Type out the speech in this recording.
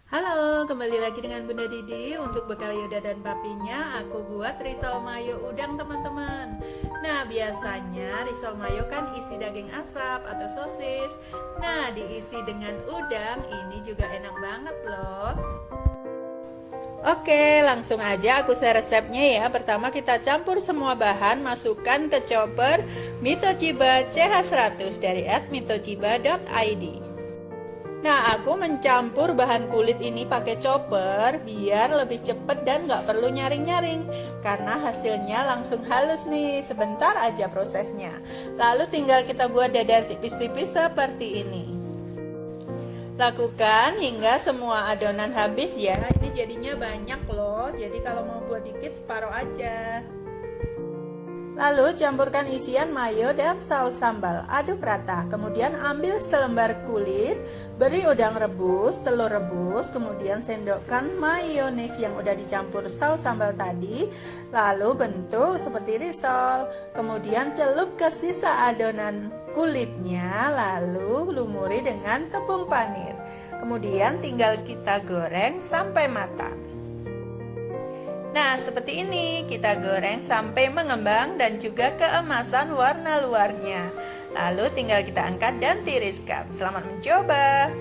Halo, kembali lagi dengan Bunda Didi. Untuk bekal Yoda dan papinya, aku buat risol mayo udang teman-teman. Nah, biasanya risol mayo kan isi daging asap atau sosis. Nah, diisi dengan udang, ini juga enak banget loh. Oke, langsung aja aku share resepnya ya. Pertama kita campur semua bahan, masukkan ke chopper Mitochiba CH100 dari @mitochiba.id. Nah, aku mencampur bahan kulit ini pakai chopper biar lebih cepet dan gak perlu nyaring-nyaring, karena hasilnya langsung halus nih, sebentar aja prosesnya. Lalu tinggal kita buat dadar tipis-tipis seperti ini. Lakukan hingga semua adonan habis ya. Ini jadinya banyak loh, jadi kalau mau buat dikit separuh aja. Lalu campurkan isian mayo dan saus sambal, aduk rata. Kemudian ambil selembar kulit, beri udang rebus, telur rebus, kemudian sendokkan mayones yang udah dicampur saus sambal tadi. Lalu bentuk seperti risol. Kemudian celup ke sisa adonan kulitnya, lalu lumuri dengan tepung panir. Kemudian tinggal kita goreng sampai matang. Nah, seperti ini kita goreng sampai mengembang dan juga keemasan warna luarnya. Lalu tinggal kita angkat dan tiriskan. Selamat mencoba.